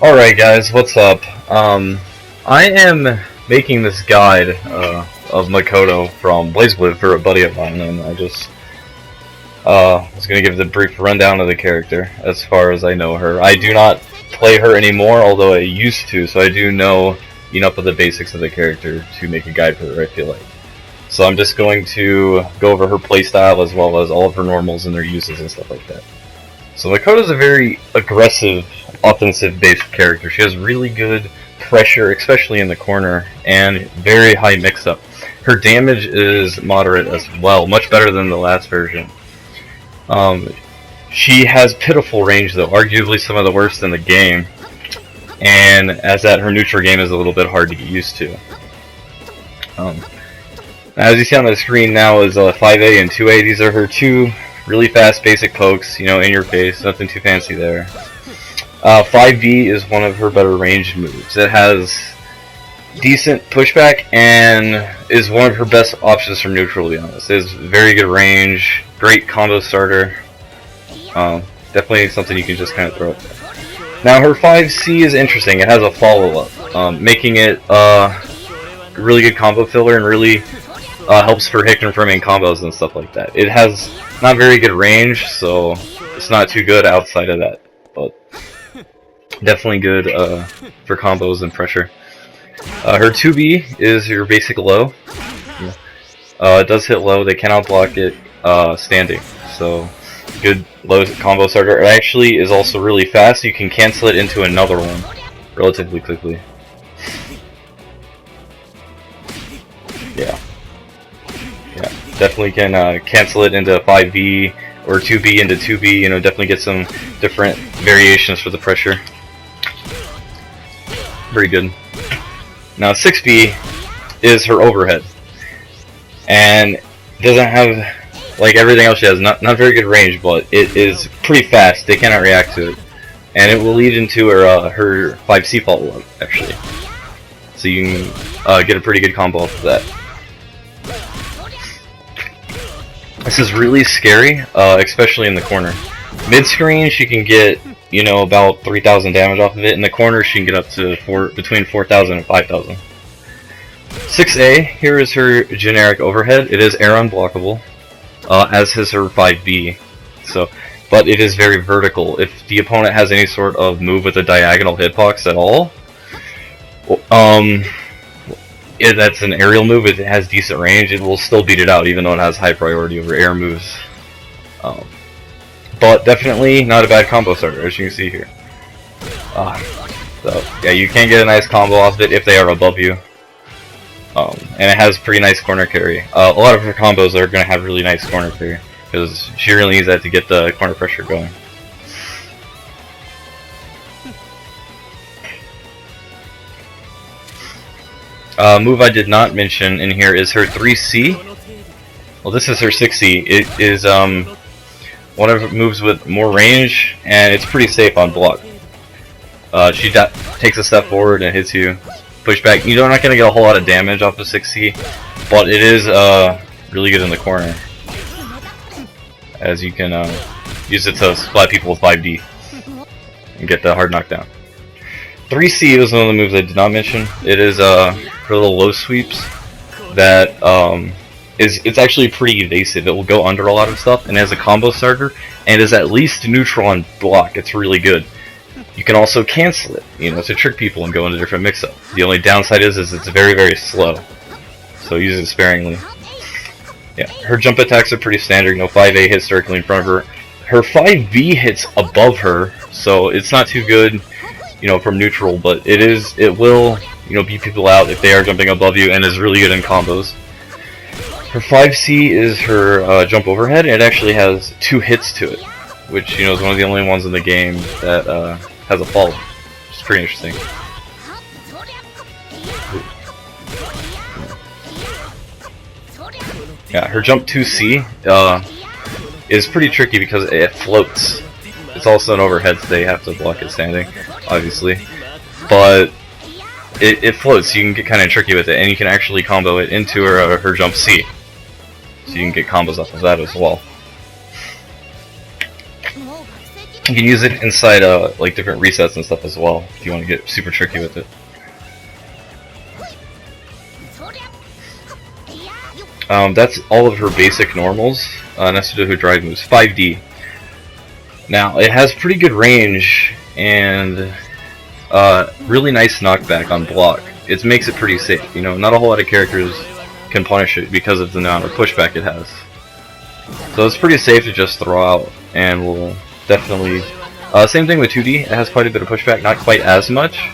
Alright guys, what's up? I am making this guide of Makoto from BlazeBlue for a buddy of mine, and I just was going to give the brief rundown of the character as far as I know her. I do not play her anymore, although I used to, so I do know enough of the basics of the character to make a guide for her, I feel like. So I'm just going to go over her playstyle as well as all of her normals and their uses and stuff like that. So Makoto's a very aggressive, offensive-based character. She has really good pressure, especially in the corner, and very high mix-up. Her damage is moderate as well, much better than the last version. She has pitiful range, though, arguably some of the worst in the game, and as that, her neutral game is a little bit hard to get used to. As you see on the screen now is 5A and 2A. These are her two really fast basic pokes, you know, in your face, nothing too fancy there. 5B is one of her better ranged moves. It has decent pushback and is one of her best options from neutral, to be honest. It has very good range, great combo starter. Definitely something you can just kind of throw up there. Now her 5C is interesting. It has a follow-up, making it a really good combo filler and really helps for hit confirming combos and stuff like that. It has not very good range, so it's not too good outside of that, but definitely good for combos and pressure. Her 2B is your basic low. It does hit low. They cannot block it standing, so good low combo starter. It actually is also really fast. You can cancel it into another one relatively quickly. Yeah. Definitely can cancel it into 5B or 2B into 2B, you know, definitely get some different variations for the pressure. Very good. Now 6B is her overhead, and doesn't have, like everything else she has, not very good range, but it is pretty fast. They cannot react to it, and it will lead into her 5C follow-up, actually. So you can get a pretty good combo off of that. This is really scary, especially in the corner. Mid-screen, she can get, you know, about 3,000 damage off of it. In the corner, she can get up to between 4,000 and 5,000. 6A, here is her generic overhead. It is air unblockable, as is her 5B. So, but it is very vertical. If the opponent has any sort of move with a diagonal hitbox at all, that's an aerial move. If it has decent range, it will still beat it out, even though it has high priority over air moves. But definitely not a bad combo starter, as you can see here. So yeah, you can get a nice combo off of it if they are above you. And it has pretty nice corner carry. A lot of her combos are going to have really nice corner carry, because she really needs that to get the corner pressure going. Move I did not mention in here is her 3C. Well, this is her 6C. It is one of her moves with more range, and it's pretty safe on block. She takes a step forward and hits you. Push back. You're not going to get a whole lot of damage off of 6C, but it is really good in the corner, as you can use it to splat people with 5D and get the hard knockdown. 3C was one of the moves I did not mention. It is for little low sweeps that it's actually pretty evasive. It will go under a lot of stuff, and as a combo starter, and is at least neutral on block. It's really good. You can also cancel it, you know, to trick people and go into different mix-up. The only downside is it's very, very slow, so use it sparingly. Yeah, her jump attacks are pretty standard. You know, 5A hits directly in front of her. Her 5B hits above her, so it's not too good, you know, from neutral, but it will, you know, beat people out if they are jumping above you, and is really good in combos. Her 5C is her jump overhead, and it actually has 2 hits to it, which, you know, is one of the only ones in the game that has a follow, which is pretty interesting. Yeah, her jump 2C is pretty tricky because it floats. It's also an overhead, so they have to block it standing, obviously. But it floats, so you can get kind of tricky with it, and you can actually combo it into her jump C. So you can get combos off of that as well. You can use it inside like different resets and stuff as well if you want to get super tricky with it. That's all of her basic normals. Next to her drive moves. 5D. Now it has pretty good range and really nice knockback on block. It makes it pretty safe. You know, not a whole lot of characters can punish it because of the amount of pushback it has. So it's pretty safe to just throw out, and will definitely. Same thing with 2D. It has quite a bit of pushback, not quite as much.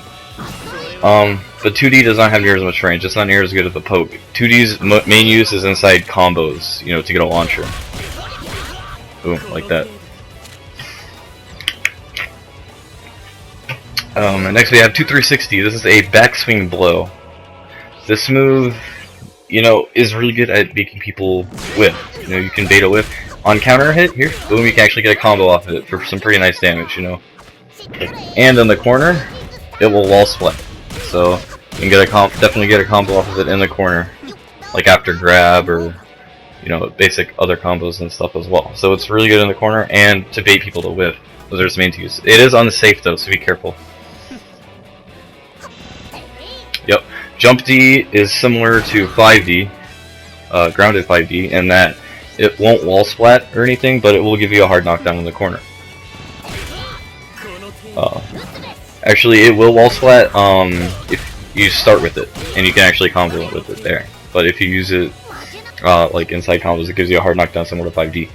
But 2D does not have near as much range. It's not near as good of a poke. 2D's main use is inside combos, you know, to get a launcher. Boom, like that. Next we have 2360. This is a backswing blow. This move, you know, is really good at making people whiff. You know, you can bait a whiff. On counter hit, here, boom, you can actually get a combo off of it for some pretty nice damage, you know. And in the corner, it will wall split. So you can get definitely get a combo off of it in the corner, like after grab or, you know, basic other combos and stuff as well. So it's really good in the corner and to bait people to whiff. Those are its main use. It is unsafe though, so be careful. Yep. Jump D is similar to 5D, grounded 5D, in that it won't wall splat or anything, but it will give you a hard knockdown in the corner. Actually, it will wall splat if you start with it, and you can actually combo it with it there. But if you use it like inside combos, it gives you a hard knockdown similar to 5D.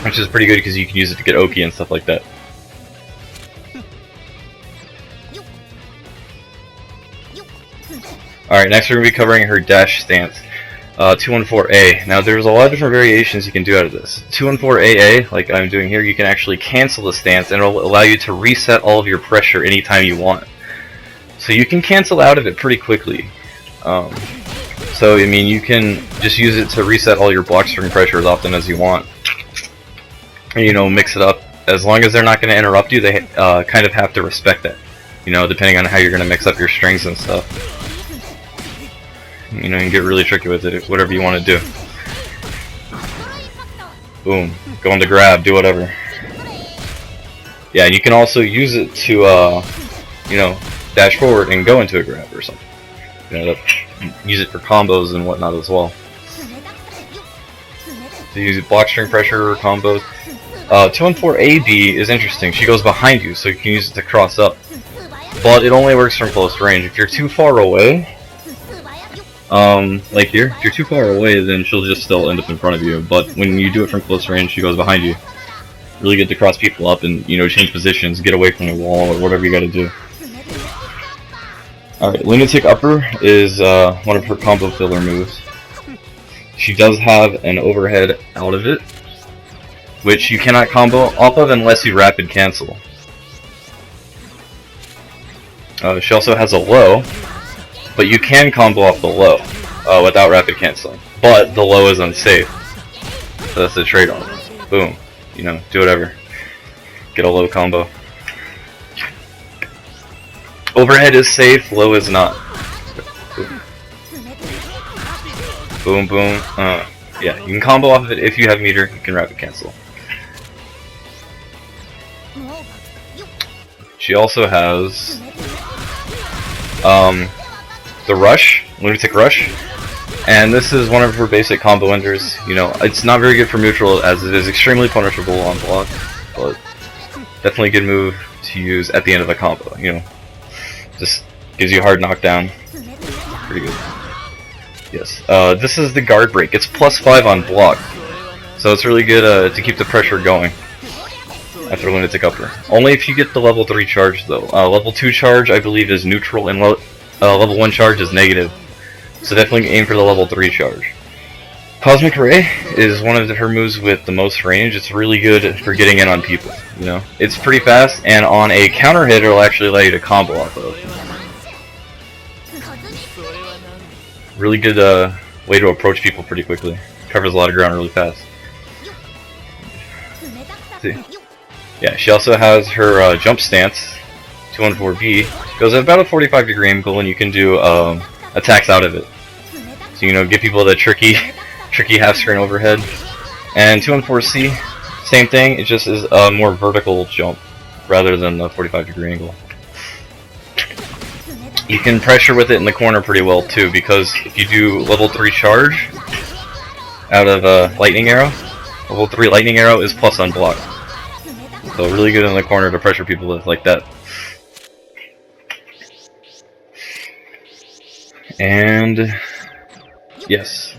Which is pretty good because you can use it to get Oki and stuff like that. Alright, next we're going to be covering her dash stance. 214A. Now there's a lot of different variations you can do out of this. 214AA, like I'm doing here, you can actually cancel the stance and it'll allow you to reset all of your pressure anytime you want. So you can cancel out of it pretty quickly. So I mean, you can just use it to reset all your block string pressure as often as you want. And, you know, mix it up. As long as they're not going to interrupt you, they kind of have to respect that. You know, depending on how you're going to mix up your strings and stuff. You know, you can get really tricky with it, whatever you want to do. Boom. Go into grab, do whatever. Yeah, and you can also use it to, you know, dash forward and go into a grab or something. You know, use it for combos and whatnot as well. So use it block string pressure or combos. 214AB is interesting. She goes behind you, so you can use it to cross up. But it only works from close range. If you're too far away, like here, if you're too far away, then she'll just still end up in front of you. But when you do it from close range, she goes behind you. Really good to cross people up and, you know, change positions, get away from the wall, or whatever you gotta do. Alright, Lunatic Upper is one of her combo filler moves. She does have an overhead out of it, which you cannot combo off of unless you rapid cancel. She also has a low, but you can combo off the low without rapid canceling. But the low is unsafe, so that's the trade-off. Boom, you know, do whatever. Get a low combo. Overhead is safe, low is not. Boom, boom. Yeah, you can combo off of it if you have meter. You can rapid cancel. She also has the Rush, Lunatic Rush, and this is one of her basic combo enders. You know, it's not very good for neutral as it is extremely punishable on block, but definitely a good move to use at the end of a combo. You know, just gives you a hard knockdown. Pretty good. Yes. This is the guard break. It's +5 on block, so it's really good to keep the pressure going after Lunatic Upper. Only if you get the level 3 charge though. Level 2 charge I believe is neutral, and level 1 charge is negative. So definitely aim for the level 3 charge. Cosmic Ray is one of her moves with the most range. It's really good for getting in on people. You know, it's pretty fast, and on a counter hit it'll actually allow you to combo off of. Really good way to approach people pretty quickly. Covers a lot of ground really fast. Let's see. Yeah, she also has her jump stance, 214B. Goes at about a 45-degree angle, and you can do attacks out of it. So, you know, give people the tricky half screen overhead. And 214C, Same thing, it just is a more vertical jump rather than the 45-degree angle. You can pressure with it in the corner pretty well too, because if you do level 3 charge out of lightning arrow, level 3 lightning arrow is plus unblock. So really good in the corner to pressure people with like that. And yes.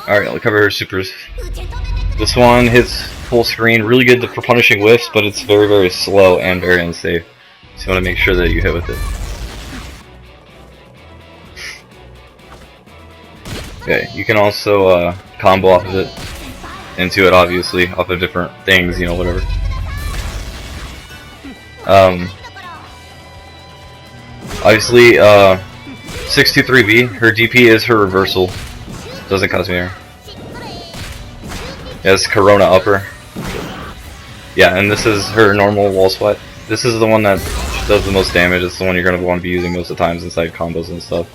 Alright, I'll cover her supers. This one hits full screen, really good for punishing whiffs, but it's very, very slow and very unsafe. So you want to make sure that you hit with it. Okay, you can also combo off of it, into it obviously, off of different things, you know, whatever. 623B, her DP is her reversal. Doesn't cost me air. Yes, Corona upper. Yeah, and this is her normal wall swipe. This is the one that does the most damage. It's the one you're going to want to be using most of the times inside combos and stuff.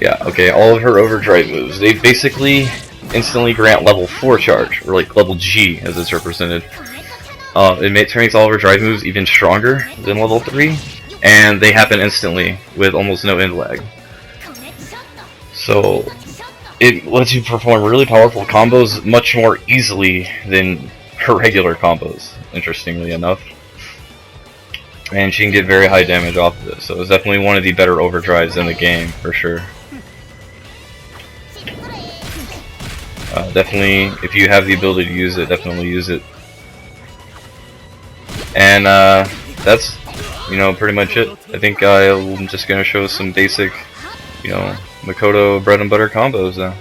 Yeah, okay, all of her overdrive moves, they basically instantly grant level 4 charge, or like level G as it's represented. It makes all of her drive moves even stronger than level 3, and they happen instantly with almost no end lag. So it lets you perform really powerful combos much more easily than her regular combos, interestingly enough. And she can get very high damage off of it, so it's definitely one of the better overdrives in the game, for sure. Definitely, if you have the ability to use it, definitely use it. And that's, you know, pretty much it. I think I'm just gonna show some basic, you know, Makoto bread and butter combos now.